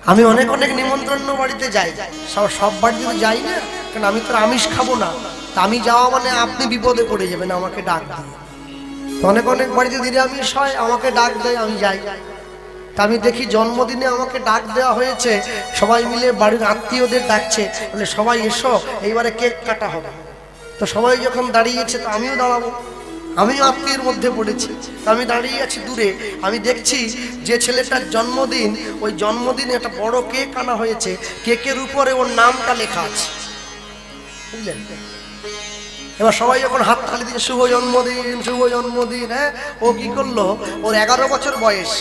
আমি অনেক অনেক নিমন্ত্রণ বাড়িতে যাই, সব বাড়িতে তো যাই না, কারণ আমি তো আমিষ খাবো না। তা আমি যাওয়া মানে আপনি বিপদে পড়ে যাবেন আমাকে ডাক দিয়ে। অনেক অনেক বাড়িতে নিরামিষ হয়, আমাকে ডাক দেয়, আমি যাই। তা আমি দেখি জন্মদিনে আমাকে ডাক দেওয়া হয়েছে, সবাই মিলে বাড়ির আত্মীয়দের ডাকছে, বলে সবাই এসো এইবারে কেক কাটা হবে। তো সবাই যখন দাঁড়িয়েছে তো আমিও দাঁড়াবো, আমিও আত্মীয়ের মধ্যে পড়েছি। আমি দাঁড়িয়ে আছি দূরে, আমি দেখছি যে ছেলেটার জন্মদিন, ওই জন্মদিনে একটা বড় কেক আনা হয়েছে, কেকের উপরে ওর নামটা লেখা আছে, বুঝলেন? এবার সবাই যখন হাত তালি দিয়ে শুভ জন্মদিন শুভ জন্মদিন, হ্যাঁ, ও কি করলো, ওর 11 বছর বয়স,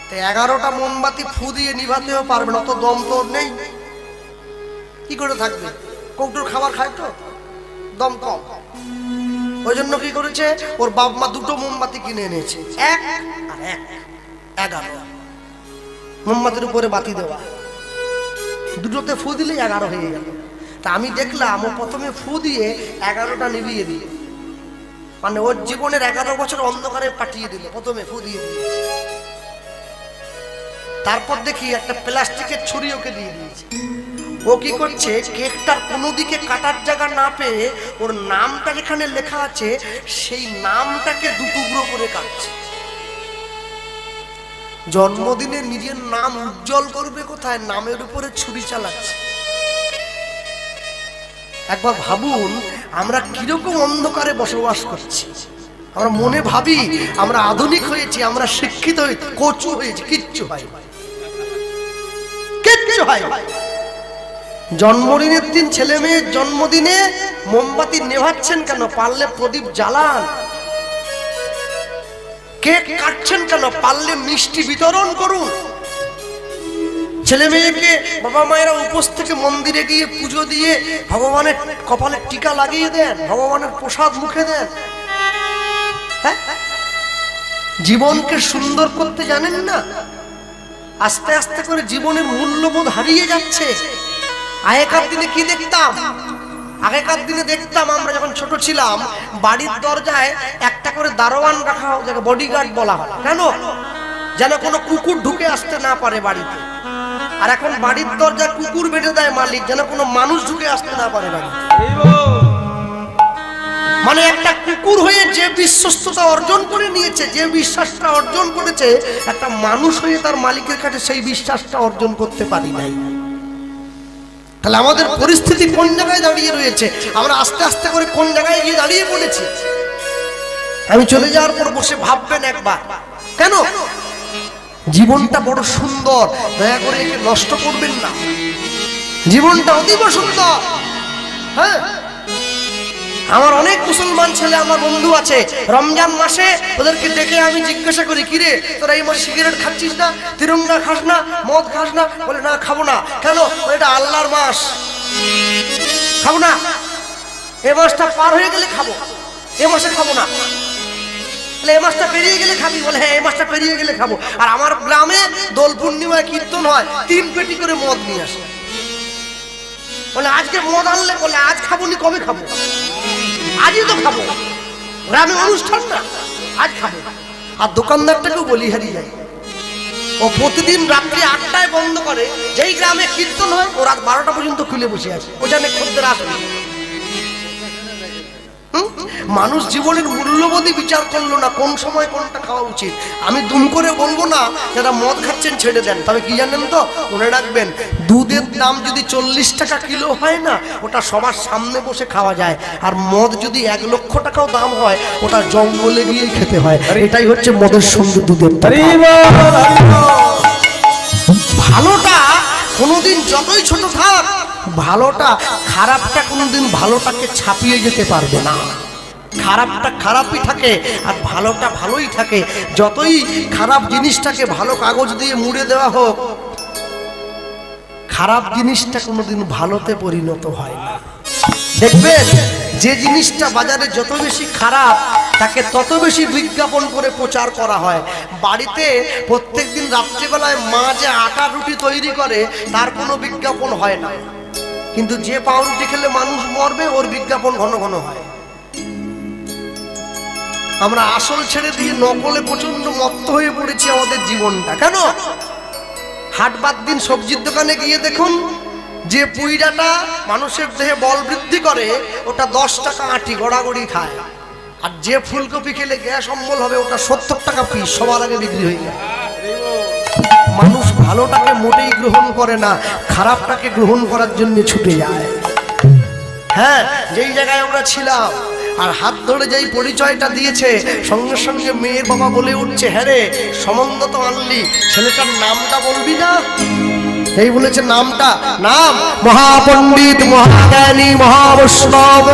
তো 11টা মোমবাতি ফু দিয়ে নিভাতেও পারবে না, অত দম তোর নেই, কি করে থাকবে? কৌটোর খাবার খায় তো, দম কম। ওই জন্য কি করেছে, ওর বাপ মা দুটো মোমবাতি কিনে এনেছে, এক আর এক, 11 মোমবাতির উপরে বাতি দেওয়া, দুটোতে ফু দিলে 11 হয়ে গেল। তা আমি দেখলাম ও প্রথমে ফু দিয়ে 11টা নিভিয়ে দিল, মানে ওর জীবনের 11 বছর অন্ধকারে পাঠিয়ে দিল, প্রথমে ফু দিয়ে দিয়েছে। তারপর দেখি একটা প্লাস্টিকের ছুরি ওকে দিয়ে দিয়েছে। ও কি করছে, কেকটার কোনো দিকে কাটার জায়গা না পেয়ে ওর নামটা যেখানে লেখা আছে সেই নামটাকে দুটুকরো করে কাটছে। জন্মদিনে নিজের নাম উজ্জ্বল করবে কোথায়, নামের উপরে ছুরি চালাচ্ছে। একবার ভাবুন আমরা কিরকম অন্ধকারে বসবাস করছি। আমরা মনে ভাবি আমরা আধুনিক হয়েছি, আমরা শিক্ষিত হয়েছি, কচু হয়েছি, কিচ্ছু হয়, কিচ্ছু হয়। জন্মদিনের দিন ছেলে মেয়ের জন্মদিনে মোমবাতি নেভাচ্ছেন কেন? পারলে প্রদীপ জ্বালান। কেক কাটছেন কেন? পারলে মিষ্টি বিতরণ করুন। ছেলে মেয়েকে বাবা মায়েরা উপোস থেকে মন্দিরে গিয়ে পুজো দিয়ে ভগবানের কপালে টিকা লাগিয়ে দেন, ভগবানের প্রসাদ মুখে দেন। হ্যাঁ, জীবনকে সুন্দর করতে জানেন না? আস্তে আস্তে করে জীবনের মূল্যবোধ হারিয়ে যাচ্ছে। আগেকার দিনে কি দেখতাম, আগেকার দিনে দেখতাম আমরা যখন ছোট ছিলাম, বাড়ির দরজায় একটা করে দারোয়ান রাখা, যাকে বডিগার্ড বলা হয়। কেন? যেন কোনো কুকুর ঢুকে আসতে না পারে বাড়িতে। আর এখন বাড়ির দরজায় কুকুর বেঁধে দেয় মালিক, যেন কোনো মানুষ ঢুকে আসতে না পারে বাড়িতে। মানে একটা কুকুর হয়ে যে বিশ্বস্ততা অর্জন করে নিয়েছে, যে বিশ্বাসটা অর্জন করেছে, একটা মানুষ হয়ে তার মালিকের কাছে সেই বিশ্বাসটা অর্জন করতে পারি নাই। তাহলে আমাদের পরিস্থিতি কোন জায়গায় দাঁড়িয়ে রয়েছে, আমরা আস্তে আস্তে করে কোন জায়গায় গিয়ে দাঁড়িয়ে পড়েছি। আমি চলে যাওয়ার পর বসে ভাববেন একবার, কেন জীবনটা বড় সুন্দর, দয়া করে একে নষ্ট করবেন না। জীবনটা অতীব সুন্দর। হ্যাঁ, আমার অনেক মুসলমান ছেলে আমার বন্ধু আছে, রমজান মাসে ওদেরকে ডেকে আমি জিজ্ঞাসা করি, কিরে তোরা এই মাসে সিগারেট খাচ্ছিস না, তিরঙ্গা খাস না, মদ খাস না? বলে না, খাবো না। কেন? এটা আল্লাহর মাস, খাবো না। এ মাসটা পার হয়ে গেলে খাবো, এ মাসে খাবো না। এ মাসটা পেরিয়ে গেলে খাবি? বলে হ্যাঁ, এই মাসটা পেরিয়ে গেলে খাবো। আর আমার গ্রামে দোল পূর্ণিমায় কীর্তন হয়, 3 পেটি করে মদ নিয়ে আসে। বলে আজকে মদ আনলে, বলে আজ খাবো নি, কবে খাবো? আজই তো খাবো, গ্রামে অনুষ্ঠান না, আজ খাবো। আর দোকানদারটাকেও বলি হারিয়ে যায়, ও প্রতিদিন রাত্রি 8টায় বন্ধ করে। যেই গ্রামে কীর্তন হয় ও রাত 12টা পর্যন্ত খুলে বসে আছে, ও জানে খদ্দের আসবে। মানুষ জীবনের মূল্যবোধই বিচার করলো না, কোন সময় কোনটা খাওয়া উচিত। আমি দুম করে বলবো না যারা মদ খাচ্ছেন ছেড়ে দেন, তবে কি জানেন তো, মনে রাখবেন দুধের দাম যদি 40 টাকা কিলো হয় না, ওটা সবার সামনে বসে খাওয়া যায়। আর মদ যদি 1 লক্ষ টাকাও দাম হয়, ওটা জঙ্গলে গিয়েই খেতে হয়। এটাই হচ্ছে মদের সঙ্গে দুধের দাম। ভালোটা কোনোদিন যতই ছোট থাক, ভালোটা, খারাপটা কোনোদিন ভালোটাকে ছাপিয়ে যেতে পারবে না। খারাপটা খারাপই থাকে আর ভালোটা ভালোই থাকে। যতই খারাপ জিনিসটাকে ভালো কাগজ দিয়ে মুড়ে দেওয়া হোক, খারাপ জিনিসটা কোনোদিন ভালোতে পরিণত হয় না। দেখবেন যে জিনিসটা বাজারে যত বেশি খারাপ, তাকে তত বেশি বিজ্ঞাপন করে প্রচার করা হয়। বাড়িতে প্রত্যেকদিন রাত্রিবেলায় মা যে আটা রুটি তৈরি করে, তার কোনো বিজ্ঞাপন হয় না। কিন্তু যে পাউরুটি খেলে মানুষ মরবে, ওর বিজ্ঞাপন ঘন ঘন হয়। আমরা আসল ছেড়ে দিয়ে নকলে প্রচন্ড মত্ত হয়ে পড়েছি আমাদের জীবনটা। কেন? হাট বাদ দিন সবজির দোকানে গিয়ে দেখুন, যে পুইডাটা মানুষের দেহে বল বৃদ্ধি করে ওটা 10 টাকা আঁটি গড়াগড়ি খায়, আর যে ফুলকপি খেলে গ্যাস অম্বল হবে ওটা 70 টাকা পিস সবার আগে বিক্রি হয়ে যায়। মানুষ ভালোটাকে মোটেই গ্রহণ করে না, খারাপটাকে গ্রহণ করার জন্য ছুটে যায়। হ্যাঁ, যেই জায়গায় আমরা ছিলাম আর হাত ধরে যেই পরিচয়টা দিয়েছে, সঙ্গে সঙ্গে মেয়ের বাবা বলে উঠছে, হ্যাঁ রে সম্বন্ধ তো আনলি, ছেলেটার নামটা বলবি না? এই বলেছে নামটা, নাম মহাপণ্ডিত মহাজ্ঞানী মহাবৈষ্ণব,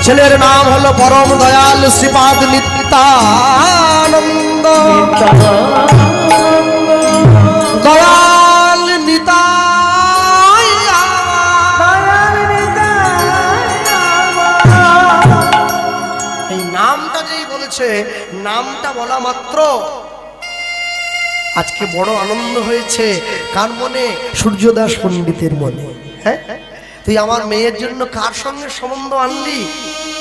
ছেলের নাম হলো পরম দয়াল শ্রীপাদ নিত্যানন্দ। দয়াল নিতাই, এই নামটা যেই বলেছে, নামটা বলা মাত্র আজকে বড় আনন্দ হয়েছে। কার মনে? সূর্যদাস পণ্ডিতের মনে। হ্যাঁ, তুই আমার মেয়ের জন্য কার সঙ্গে সম্বন্ধ আনলি?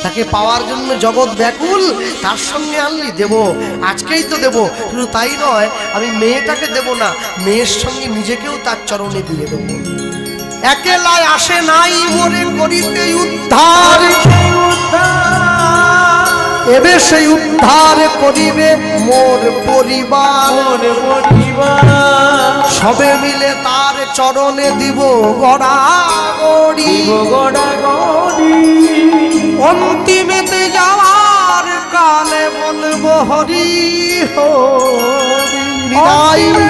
তাকে পাওয়ার জন্য জগৎ ব্যাকুল, তার সঙ্গে আনলি, দেব, আজকেই তো দেব। শুধু তাই নয়, আমি মেয়েটাকে দেব না, মেয়ের সঙ্গে নিজেকেও তার চরণে দিয়ে দেব। একেলাই আসে নাই মোরে করিতে উদ্ধার, এবে সেই উদ্ধার করিবে মোর পরিবার। সবে মিলে তার চরণে দিব গড়াগড়ি, অন্তিমেতে যাওয়ার কালে বলবো হরি হরি,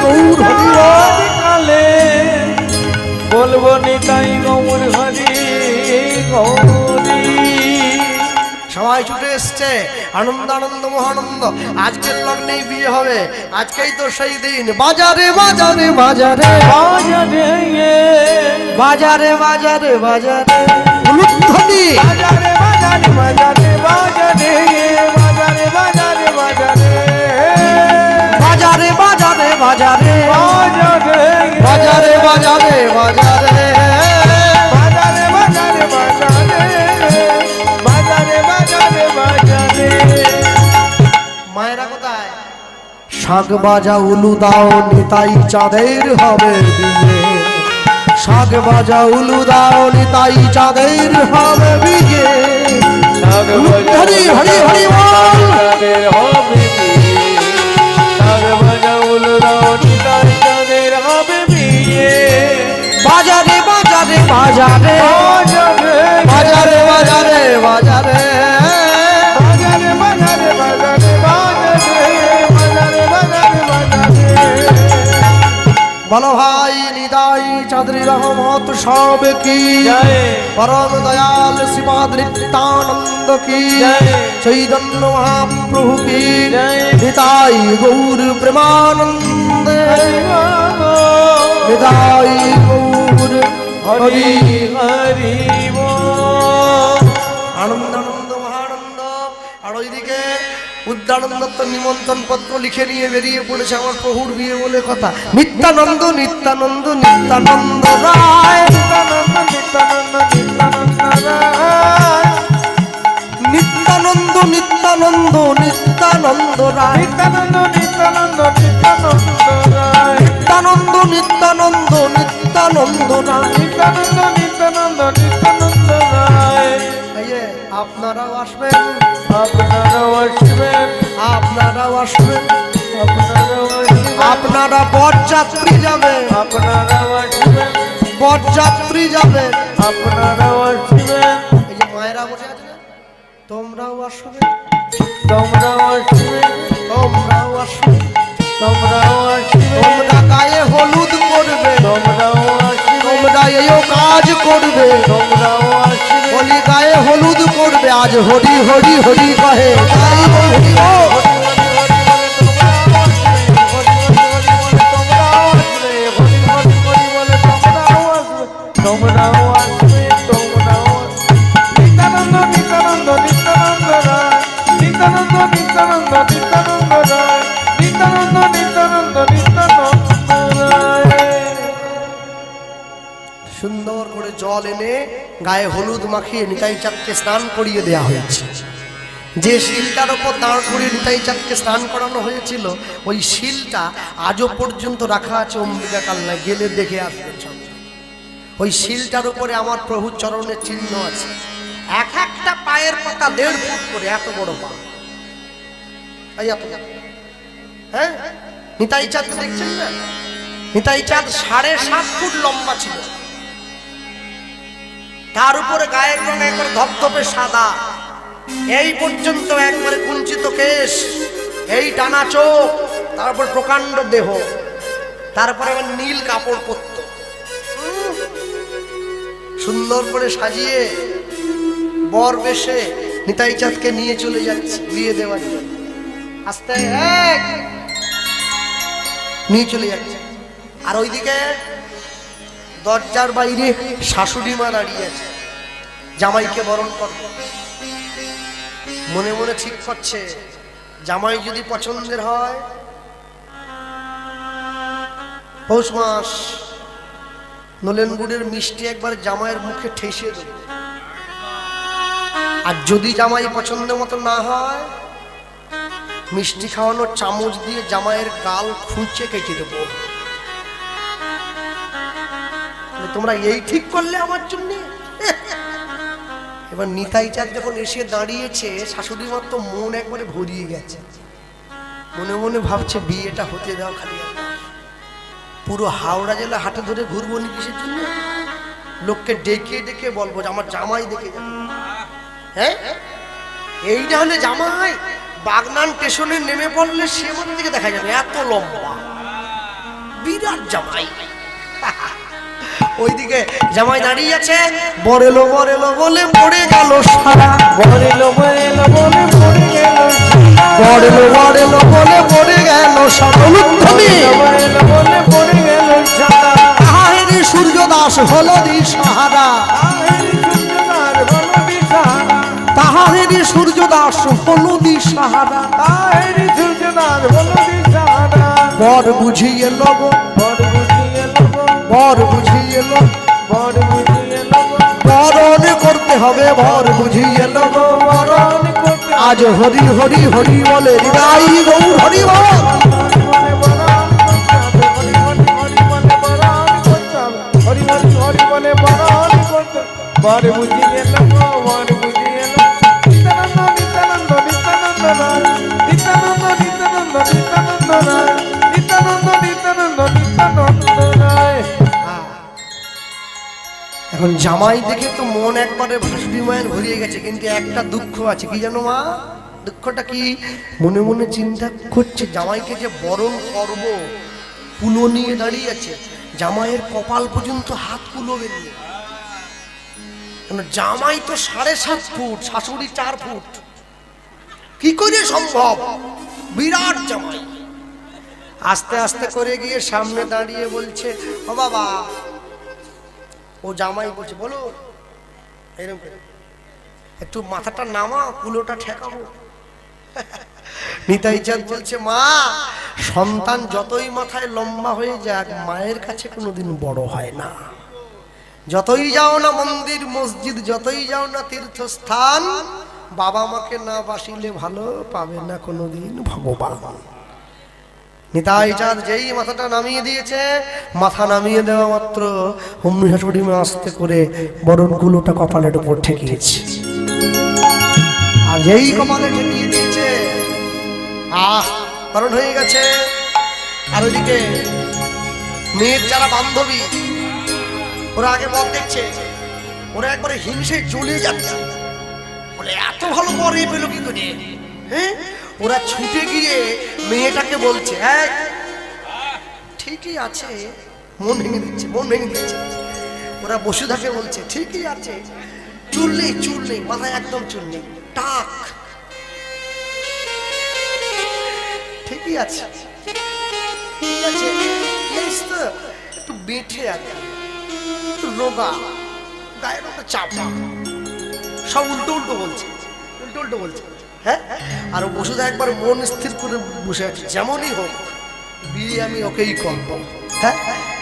গৌর হরি কালে বলবো নিতাই গৌর হরি গৌরী। সবাই ছুটে এসছে, আনন্দ আনন্দ মহানন্দ। আজকের লগ্নেই বিয়ে হবে, আজকেই তো সেই দিন। বাজারে বাজারে বাজারে বাজারে বাজারে বাজারে বাজারে উলুধ্বনি, বাজারে বাজারে বাজারে বাজারে বাজারে বাজারে বাজারে বাজারে বাজারে বাজারে বাজারে বাজারে বাজারে মায়েরা কোথায়? শাক বাজা উলু দাও নিতাই চাঁদের হবে বিয়ে, শাক বাজা উলু দাও নিতাই চাঁদের হবে বিয়ে। হরি হরি হরি বল, শাক বাজা উলু দাও নিতাই চাঁদের হবে বিয়ে। বাজারে বাজারে বাজারে বাজারে বাজারে বাজারে বলো ভাই নিতাই চাঁদরি রহমত সব কি, পরম দয়াল শ্রীপাদ নিত্যানন্দ কি, চৈতন্য মহাপ্রভু কি, নিতাই গৌর প্রেমানন্দ, নিতাই গৌর হরি হরি। আনন্দ আনন্দ মহানন্দ। আর ওইদিকে উদ্দানন্দ তো নিমন্ত্রণ পত্র লিখে নিয়ে বেরিয়ে পড়েছে আমার প্রভুর বিয়ে বলে কথা। নিত্যানন্দ নিত্যানন্দ নিত্যানন্দ রায়, নিত্যানন্দ নিত্যানন্দ নিত্যানন্দ রায়, নিত্যানন্দ নিত্যানন্দ নিত্যানন্দ রায়, নিত্যানন্দ নিত্যানন্দ নিত্যানন্দ রায়, নিত্যানন্দ নিত্যানন্দ নিত্যানন্দ রায়। আপনারাও আসবেন, আপনারাও আসবেন, আপনারাও আসবেন, আপনারাও আসবেন, আপনারা বরযাত্রী যাবেন, আপনারাও আসবেন, বরযাত্রী যাবেন, আপনারাও আসবেন। এই যে মায়েরা বসে আছে, তোমরাও আসবে, তোমরাও আসবে, তোমরাও আসবে, তোমরাও আসবে, তোমরা গায়ে হলুদ করবে, তোমরাও আসবে, তোমরা এইও কাজ করবে, তোমরাও আসবে, বলি গায়ে হলুদ করবে। আজ হরি হরি হরি কহে, তাই হরি হরি তোমরাও আসবে, তোমরাও নিত্যানন্দ নিত্যানন্দ নিত্যানন্দ রায়, নিত্যানন্দ নিত্যানন্দ নিত্যানন্দ রায়, নিত্যানন্দ নিত্যানন্দ নিত্যানন্দ রায়। সুন্দর করে জল এনে গায়ে হলুদ মাখিয়ে নিতাই চাঁদকে স্নান করিয়ে দেয়া হয়েছে। যে শিলটার ওপর দাঁড় করিয়ে নিতাই চাঁদকে স্নান করানো হয়েছিল, ওই শিলটা আজও পর্যন্ত রাখা আছে অম্বিকা কালনায়, গেলে দেখে আসবে। ওই শিলটার উপরে আমার প্রভুর চরণের চিহ্ন আছে। এক একটা পায়ের পাতা 1.5 ফুট করে, এত বড় পা। হ্যাঁ, নিতাই চাঁদ দেখছেন না? নিতাই চাঁদ 7.5 ফুট লম্বা ছিল, তার উপরে গায়ের রং একবার ধপধপে সাদা, এই পর্যন্ত একবারে কুঞ্চিত কেশ, এই টানা চোখ, তারপর প্রকাণ্ড দেহ, তারপরে আবার নীল কাপড় পরত, সুন্দর করে সাজিয়ে বর বেশে নিতাই চাঁদকে নিয়ে চলে যাচ্ছে বিয়ে দেওয়ার জন্য। আস্তে নিয়ে চলে যাচ্ছে। আর ওইদিকে দরজার বাইরে শাশুড়ি মা দাঁড়িয়ে আছে, জামাইকে বরণ করবে। মনে মনে ঠিক করছে, জামাই যদি পছন্দের হয়, পৌষ মাস নলেন গুড়ের মিষ্টি একবার জামাইয়ের মুখে ঠেসে দেবে। আর যদি জামাই পছন্দ মতো না হয়, মিষ্টি খাওয়ানোর চামচ দিয়ে জামাইয়ের গাল খুঁচে কেটে দেবো। তোমরা এই ঠিক করলে আমার জন্য। এবার নিতাই চাঁদ যখন এসে দাঁড়িয়েছে, শাশুড়ি মার তো মন একবারে ভরিয়ে গেছে। মনে মনে ভাবছে, বিয়েটা হতে দাও খালি। পুরো হাওড়া জেলা হাটে ধরে ঘুরবো নি কিসের জন্য? লোককে ডেকে ডেকে বলবো যে আমার জামাই দেখে যাবে। হ্যাঁ, এইটা হলে জামাই বাগনান স্টেশনে নেমে পড়লে সে মনে দিকে দেখা যাবে, এত লম্বা বিরাট জামাই। ওইদিকে জামাই দাঁড়িয়ে আছে, বরেলো বরেলো বলে পড়ে গেল সারা, বরেলো বরেলো বলে পড়ে গেল, বরেলো বরেলো বলে পড়ে গেল সারা, বরেলো বলে পড়ে গেল সারা। তাহারি সূর্য দাস হলো দিশাহারা, তাহারি সূর্য দাস হলো দিশাহারা, তাহারি সূর্য দাস হলো দিশাহারা। বর বুঝিয়ে লব, বর বুঝিয়ে লব, বর বুঝিয়ে লব, বর বুঝিয়ে লব, বরণ করতে হবে, বর বুঝিয়ে লব, বরণ করতে। আজ হরি হরি হরি বলে হৃদয় গৌর হরি বল, হরি হরি হরি বলে বরণ করতে। বর বুঝিয়ে লব, বর বুঝিয়ে লব, নিত্যানন্দ নিত্যানন্দ নিত্যানন্দ রায়, নিত্যানন্দ নিত্যানন্দ নিত্যানন্দ রায়, নিত্যানন্দ নিত্যানন্দ নিত্যানন্দ রায়। এখন জামাই দেখে তো মন একবারে ভাসুরি মায়ের ভরিয়ে গেছে, কিন্তু একটা দুঃখ আছে। কি জানো মা? দুঃখটা কি? মনে মনে চিন্তা করছে, জামাইকে যে বরণ করব, কুলো নিয়ে দাঁড়িয়ে আছে, জামাইয়ের কপাল পর্যন্ত হাত কুলোবে নিয়ে। জামাই তো 7.5 ফুট, শাশুড়ি 4 ফুট, কি করে সম্ভব? বিরাট জামাই। আস্তে আস্তে করে গিয়ে সামনে দাঁড়িয়ে বলছে, ও বাবা। ও জামাই বলছে, বলো। এরকম করে একটু মাথাটা নামা, কুলোটা ঠেকাবো। নিতাই চাঁদ বলছে, মা, সন্তান যতই মাথায় লম্বা হয়ে যাক, মায়ের কাছে কোনোদিন বড় হয় না। যতই যাও না মন্দির মসজিদ, যতই যাও না তীর্থস্থান, বাবা মাকে না বাসিলে ভালো পাবে না কোনোদিন ভগবান। নিতাই চাঁদ যেই মাথাটা নামিয়ে দিয়েছে, মাথা নামিয়ে দেওয়া মাত্র অমনি শাশুড়ি মা আস্তে করে বরণ কুলোটা কপালের উপর ঠেকিয়েছে। আর যেই কপালে ঠেকিয়ে দিয়েছে, বরণ হয়ে গেছে। আর ওইদিকে মেয়ের যারা বান্ধবী, ওরা আগে বর দেখছে, ওরা একবারে হিংসে জ্বলে যাচ্ছে, বলে এত ভালো বর এ পেল কি করে? হ্যাঁ, ওরা ছুটে গিয়ে মেয়েটাকে বলছে, হ্যাঁ ঠিকই আছে, মন ভেঙে দিচ্ছে, মন ভেঙে দিচ্ছে। ওরা বসুধাকে বলছে, ঠিকই আছে, চুল নেই, চুল নেই, মাথায় একদম চুল নেই, টাক, ঠিকই আছে, ঠিক আছে, একটু বেঁঠে আছে, একটু রোগা, গায়ের একটা চাপা, সব উল্টো উল্টো বলছে, উল্টো উল্টো বলছে। হ্যাঁ, আর বসুধা একবার মন স্থির করে বসে আছে, যেমনই হোক বিয়ে আমি ওকেই করবো। হ্যাঁ,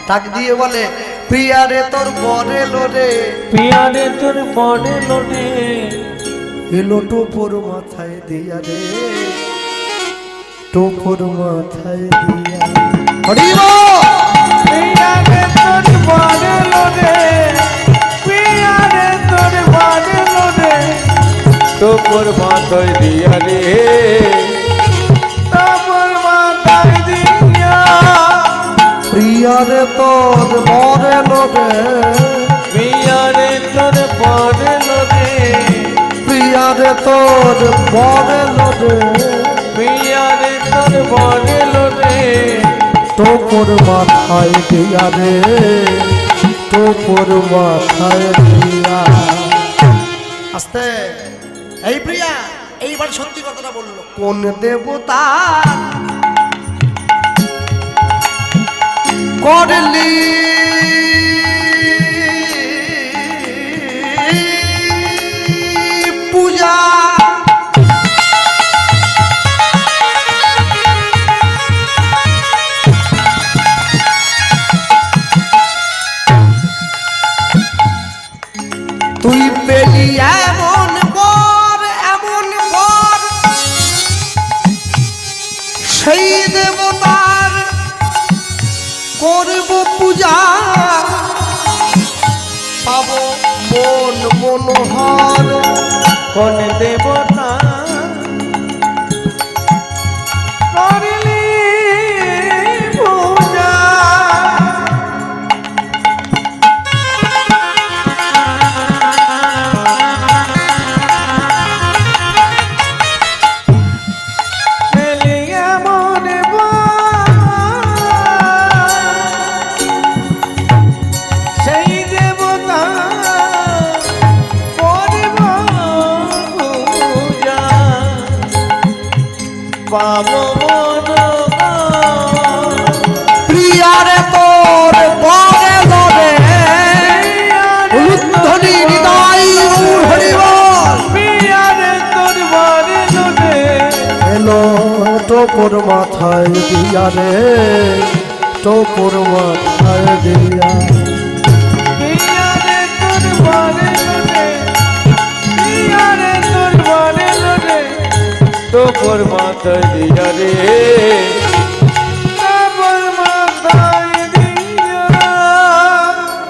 তাক দিয়ে বলে, প্রিয়া রে তোর বরে লোরে, প্রিয়া রে তোর বরে লোরে, এলো টোপর মাথায় দিয়া রে, টোপর মাথায় দিয়া। হরি বল। পিয়ারে তোর বাড়লো রে, পিয়ারে তোর বাড়লো রে, টোপর মাথায় দিয়া রে, টোপর মাথায় দিয়া। প্রিয়ারে তোর মরেলো রে, পিয়ারে তোর বাড়লো রে, প্রিয়ারে তোর মরেলো রে, পিয়ারে তোর বাড়লো রে, টোপর মাথায় দিয়া রে, টোপর মাথায় দিয়া। আস্তে। এই প্রিয়া এইবার সত্যি কথাটা বললো। কোন দেবতা করলি পূজা, তুই পেলি এমন বর, এমন বর, সেই দেবতার করব পূজা, পাব মন মনোহর। কোন দেবতা করলি পূজা, পেলি এমন সেই দেবতা করব পূজা, পাব মনোহর। প্রিয়ারে তোর বরে লরে, উলুধ্বনি হৃদয় হরি বল। পিয়ারে তোর বাড়লো রে, এলো টোপর মাথায় দিয়া রে, টোপর মাথায় দিয়া। পিয়ারে তোর বাড়লো রে, পিয়ারে তোর বাড়লো রে, টোপর মাথায় দিয়া রে,